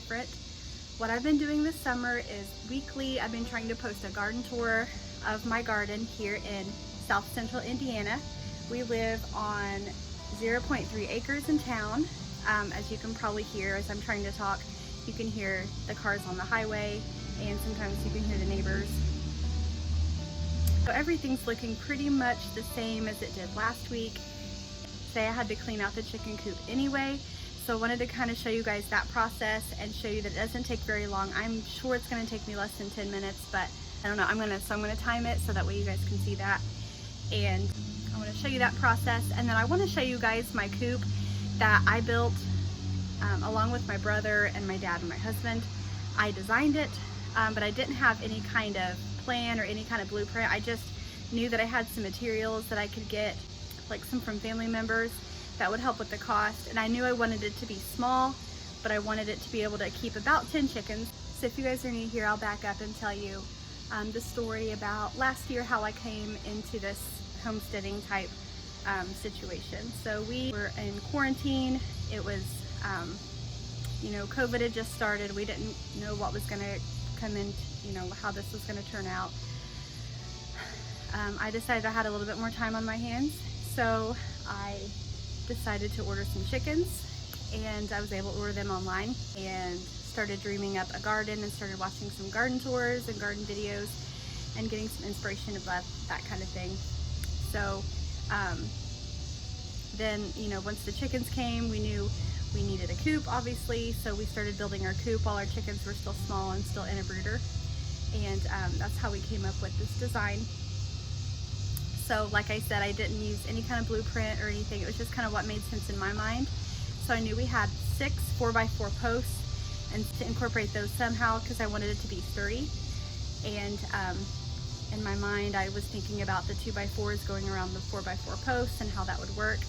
different. What I've been doing this summer is weekly, I've been trying to post a garden tour of my garden here in South Central Indiana. We live on 0.3 acres in town. As you can probably hear as I'm trying to talk, you can hear the cars on the highway and sometimes you can hear the neighbors. So everything's looking pretty much the same as it did last week. Today I had to clean out the chicken coop anyway, so I wanted to kind of show you guys that process and show you that it doesn't take very long. I'm sure it's going to take me less than 10 minutes, but I don't know. I'm gonna time it so that way you guys can see that. And I want to show you that process, and then I want to show you guys my coop that I built along with my brother and my dad and my husband. I designed it, but I didn't have any kind of plan or any kind of blueprint. I just knew that I had some materials that I could get, like some from family members, that would help with the cost. And I knew I wanted it to be small, but I wanted it to be able to keep about 10 chickens. So if you guys are new here, I'll back up and tell you the story about last year, how I came into this homesteading type situation. So we were in quarantine. It was, you know, COVID had just started. We didn't know what was going to come in, you know, how this was going to turn out. I decided I had a little bit more time on my hands, so I decided to order some chickens, and I was able to order them online and started dreaming up a garden and started watching some garden tours and garden videos and getting some inspiration about that kind of thing. So then, you know, once the chickens came, we knew we needed a coop, obviously, so we started building our coop while our chickens were still small and still in a brooder. And that's how we came up with this design. So like I said, I didn't use any kind of blueprint or anything. It was just kind of what made sense in my mind. So I knew we had 6 4x4 posts, and to incorporate those somehow, because I wanted it to be sturdy. And in my mind, I was thinking about the 2x4s going around the 4x4 posts and how that would work.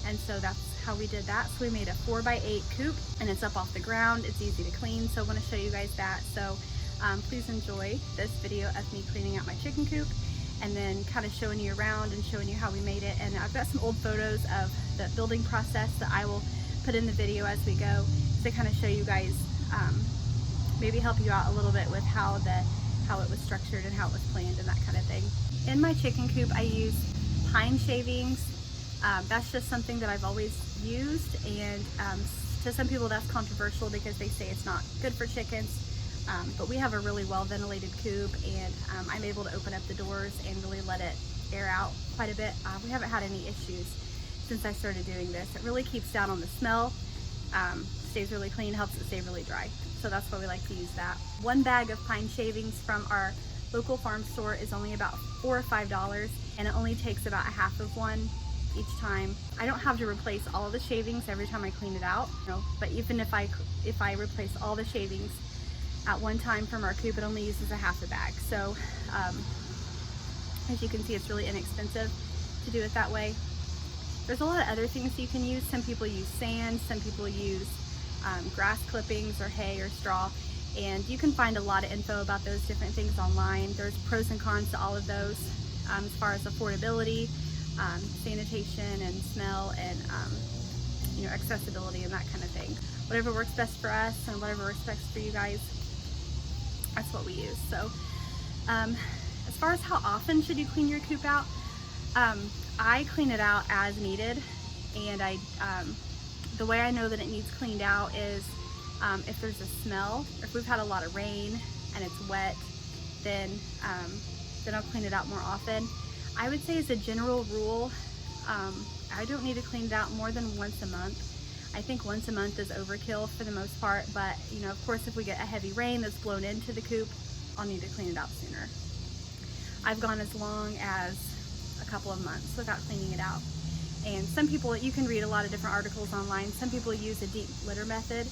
And so that's how we did that. So we made a 4x8 coop, and it's up off the ground. It's easy to clean, so I want to show you guys that. So please enjoy this video of me cleaning out my chicken coop, and then kind of showing you around and showing you how we made it. And I've got some old photos of the building process that I will put in the video as we go to kind of show you guys, maybe help you out a little bit with how it was structured and how it was planned and that kind of thing. In my chicken coop, I use pine shavings. That's just something that I've always used, and to some people that's controversial because they say it's not good for chickens. But we have a really well ventilated coop, and I'm able to open up the doors and really let it air out quite a bit. We haven't had any issues since I started doing this. It really keeps down on the smell, stays really clean, helps it stay really dry. So that's why we like to use that. One bag of pine shavings from our local farm store is only about $4 or $5, and it only takes about a half of one each time. I don't have to replace all of the shavings every time I clean it out, you know, but even if I replace all the shavings at one time from our coop, it only uses a half a bag. So as you can see, it's really inexpensive to do it that way. There's a lot of other things you can use. Some people use sand, some people use grass clippings or hay or straw, and you can find a lot of info about those different things online. There's pros and cons to all of those as far as affordability, sanitation and smell, and you know, accessibility and that kind of thing. Whatever works best for us and whatever works best for you guys, that's what we use. So as far as how often should you clean your coop out, I clean it out as needed, and the way I know that it needs cleaned out is if there's a smell, if we've had a lot of rain and it's wet, then I'll clean it out more often. I would say as a general rule, I don't need to clean it out more than once a month. I think once a month is overkill for the most part, but you know, of course, if we get a heavy rain that's blown into the coop, I'll need to clean it out sooner. I've gone as long as a couple of months without cleaning it out. And some people, you can read a lot of different articles online. Some people use a deep litter method,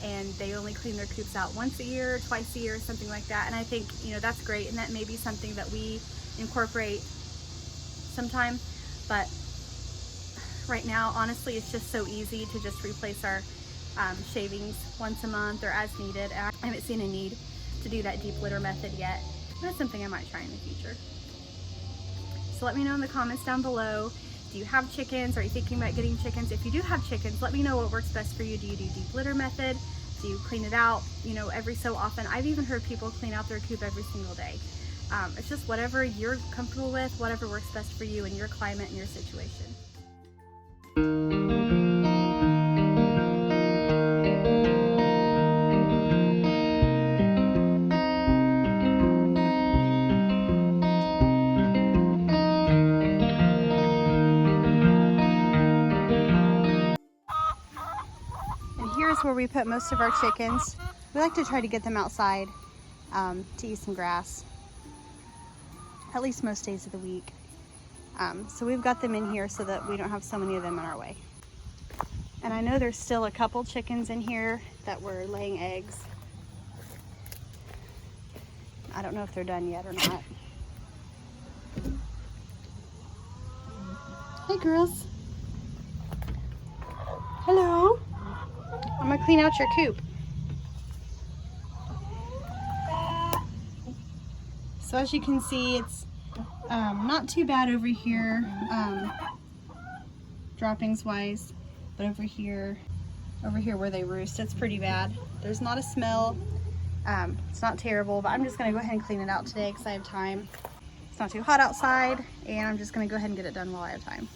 and they only clean their coops out once a year, twice a year, something like that. And I think, you know, that's great, and that may be something that we incorporate sometime. But right now, honestly, it's just so easy to just replace our shavings once a month or as needed. And I haven't seen a need to do that deep litter method yet. That's something I might try in the future. So let me know in the comments down below. Do you have chickens? Are you thinking about getting chickens? If you do have chickens, let me know what works best for you. Do you do deep litter method? Do you clean it out, you know, every so often? I've even heard people clean out their coop every single day. It's just whatever you're comfortable with, whatever works best for you and your climate and your situation. Here's where we put most of our chickens. We like to try to get them outside to eat some grass, at least most days of the week. So we've got them in here so that we don't have so many of them in our way. And I know there's still a couple chickens in here that were laying eggs. I don't know if they're done yet or not. Hey girls. Hello. I'm gonna clean out your coop. So as you can see, it's not too bad over here, droppings wise, but over here where they roost, it's pretty bad. There's not a smell. It's not terrible, but I'm just gonna go ahead and clean it out today because I have time. It's not too hot outside, and I'm just gonna go ahead and get it done while I have time.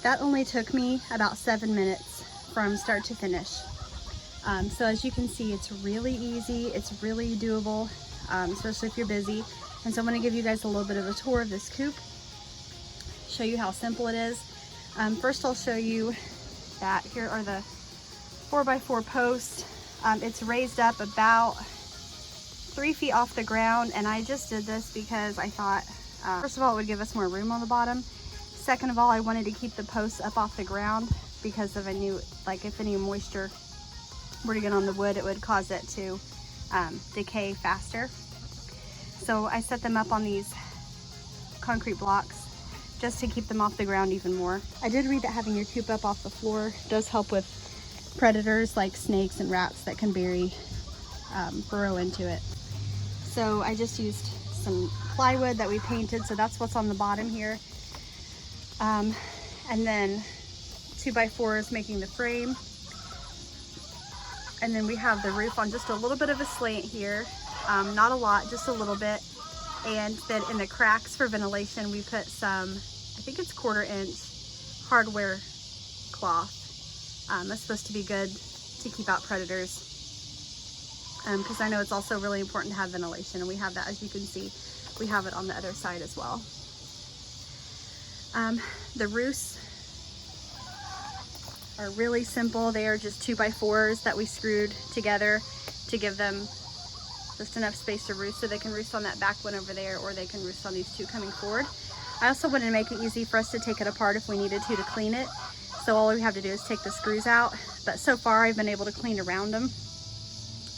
That only took me about 7 minutes from start to finish. So as you can see, it's really easy. It's really doable, especially if you're busy. And so I'm going to give you guys a little bit of a tour of this coop, show you how simple it is. First I'll show you that here are the 4x4 posts. It's raised up about 3 feet off the ground, and I just did this because I thought, first of all, it would give us more room on the bottom. Second of all, I wanted to keep the posts up off the ground because of if any moisture were to get on the wood, it would cause it to decay faster. So I set them up on these concrete blocks just to keep them off the ground even more. I did read that having your coop up off the floor does help with predators like snakes and rats that can burrow into it. So I just used some plywood that we painted, so that's what's on the bottom here. And then 2x4s making the frame. And then we have the roof on just a little bit of a slant here. Not a lot, just a little bit. And then in the cracks for ventilation, we put some, I think it's 1/4 inch hardware cloth. That's supposed to be good to keep out predators. Because I know it's also really important to have ventilation, and we have that, as you can see. We have it on the other side as well. The roosts are really simple. They are just 2x4s that we screwed together to give them just enough space to roost, so they can roost on that back one over there, or they can roost on these two coming forward. I also wanted to make it easy for us to take it apart if we needed to clean it. So all we have to do is take the screws out. But so far I've been able to clean around them,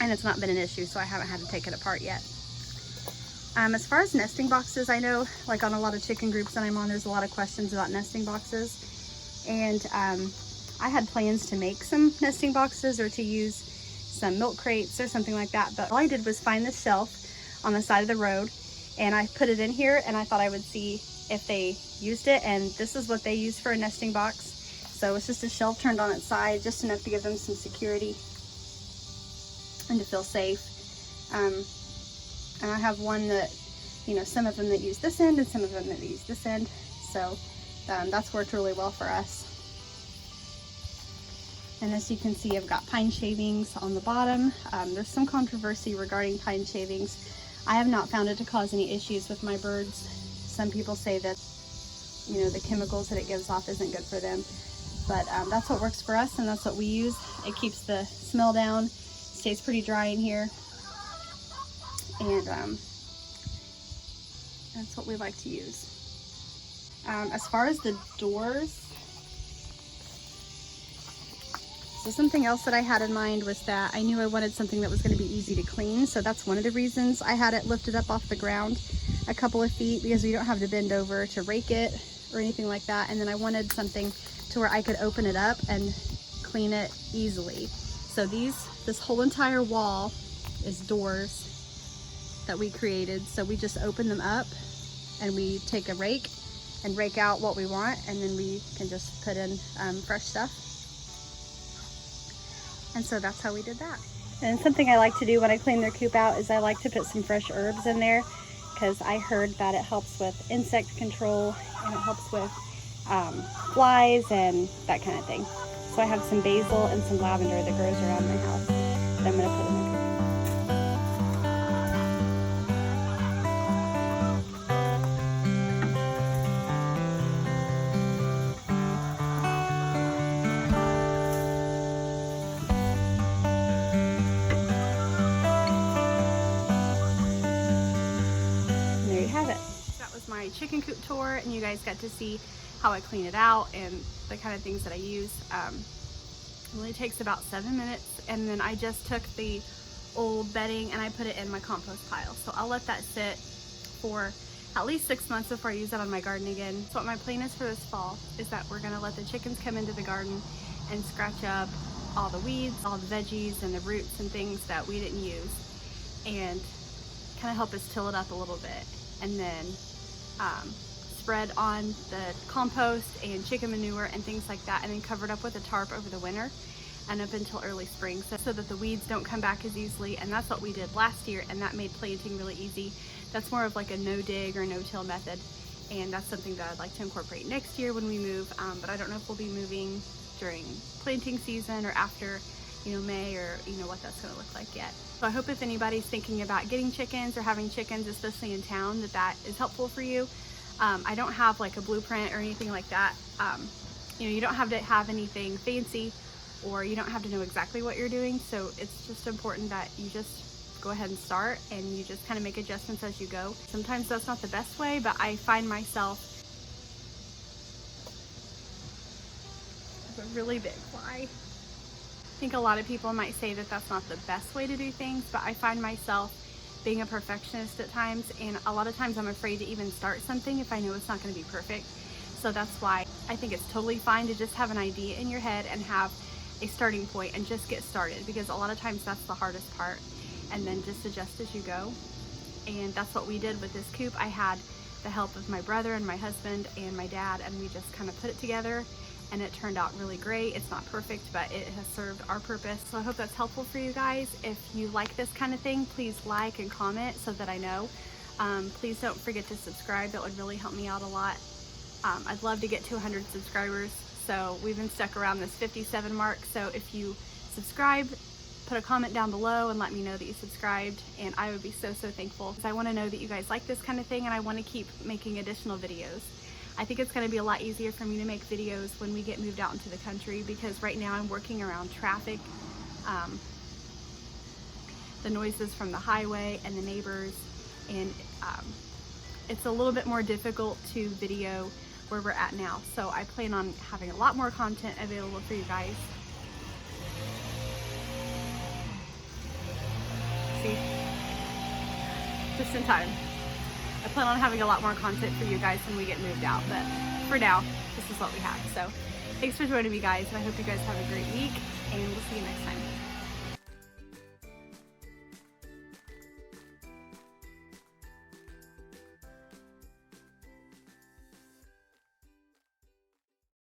and it's not been an issue, so I haven't had to take it apart yet. As far as nesting boxes, I know like on a lot of chicken groups that I'm on, there's a lot of questions about nesting boxes. And I had plans to make some nesting boxes or to use some milk crates or something like that. But all I did was find this shelf on the side of the road, and I put it in here, and I thought I would see if they used it. And this is what they use for a nesting box. So it's just a shelf turned on its side, just enough to give them some security and to feel safe. And I have one that, you know, some of them that use this end and some of them that use this end. So that's worked really well for us. And as you can see, I've got pine shavings on the bottom. There's some controversy regarding pine shavings. I have not found it to cause any issues with my birds. Some people say that, you know, the chemicals that it gives off isn't good for them, but that's what works for us, and that's what we use. It keeps the smell down, stays pretty dry in here, and that's what we like to use. As far as the doors, so something else that I had in mind was that I knew I wanted something that was going to be easy to clean. So that's one of the reasons I had it lifted up off the ground a couple of feet, because we don't have to bend over to rake it or anything like that. And then I wanted something to where I could open it up and clean it easily. So this whole entire wall is doors that we created. So we just open them up and we take a rake and rake out what we want, and then we can just put in fresh stuff. And so that's how we did that. And something I like to do when I clean their coop out is I like to put some fresh herbs in there, because I heard that it helps with insect control and it helps with flies and that kind of thing. So I have some basil and some lavender that grows around my house that I'm going to put in the coop. My chicken coop tour, and you guys got to see how I clean it out and the kind of things that I use. It only takes about 7 minutes, and then I just took the old bedding and I put it in my compost pile. So I'll let that sit for at least 6 months before I use it on my garden again. So what my plan is for this fall is that we're gonna let the chickens come into the garden and scratch up all the weeds, all the veggies and the roots and things that we didn't use, and kind of help us till it up a little bit, and then spread on the compost and chicken manure and things like that, and then covered up with a tarp over the winter and up until early spring, so that the weeds don't come back as easily. And that's what we did last year, and that made planting really easy. That's more of like a no dig or no till method, and that's something that I'd like to incorporate next year when we move, but I don't know if we'll be moving during planting season or after, you know, May, or you know what that's going to look like yet. So I hope if anybody's thinking about getting chickens or having chickens, especially in town, that is helpful for you. I don't have like a blueprint or anything like that. You know, you don't have to have anything fancy, or you don't have to know exactly what you're doing. So it's just important that you just go ahead and start, and you just kind of make adjustments as you go. Sometimes that's not the best way, but I find myself with a really big fly. I think a lot of people might say that that's not the best way to do things, but I find myself being a perfectionist at times, and a lot of times I'm afraid to even start something if I know it's not going to be perfect. So that's why I think it's totally fine to just have an idea in your head and have a starting point and just get started, because a lot of times that's the hardest part, and then just adjust as you go. And that's what we did with this coop. I had the help of my brother and my husband and my dad, and we just kind of put it together, and it turned out really great. It's not perfect, but it has served our purpose. So I hope that's helpful for you guys. If you like this kind of thing, please like and comment so that I know. Please don't forget to subscribe. That would really help me out a lot. I'd love to get to 100 subscribers. So we've been stuck around this 57 mark. So if you subscribe, put a comment down below and let me know that you subscribed, and I would be so thankful, because I want to know that you guys like this kind of thing, and I want to keep making additional videos. I think it's going to be a lot easier for me to make videos when we get moved out into the country, because right now I'm working around traffic, the noises from the highway and the neighbors, and it's a little bit more difficult to video where we're at now. So I plan on having a lot more content available for you guys. See? Just in time. I plan on having a lot more content for you guys when we get moved out, but for now, this is what we have. So thanks for joining me, guys, and I hope you guys have a great week.